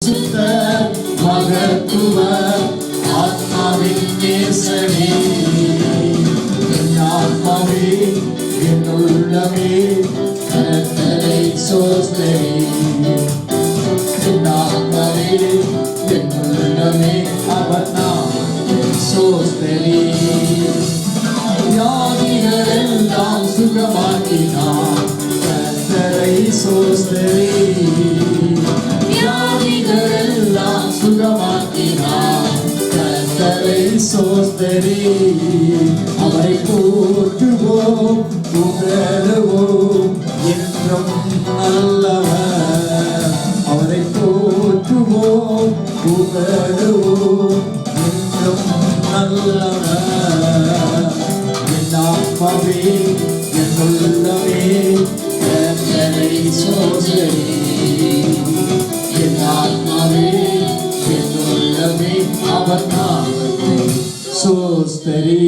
பரிசுத்த மகத்துவ ஆத்மாவின் நேசனே, என் ஆத்மாவே என் உள்ளமே கர்த்தரை சோஸ்தரி. என் ஆத்மாவே என் உள்ளமே அவர் நாமத்தை சோஸ்தரி. வியாதிகள் எல்லாம் சுகமாக்கினார் கர்த்தரை சோஸ்தரி. வியாதிகள் எல்லாம் சுகமாக்கினார் கர்த்தரை சோஸ்தரி. அவரை போற்றுவோம் புகழுவோம் என்றும் நல்லவர். அவரை போற்றுவோம் புகழுவோம் என்றும் நல்லவர். என் ஆத்மாவே என் உள்ளமே கர்த்தரை சோஸ்தரி. என் ஆத்மாவே என் உள்ளமே அவர் நாமத்தை சோஸ்தரி.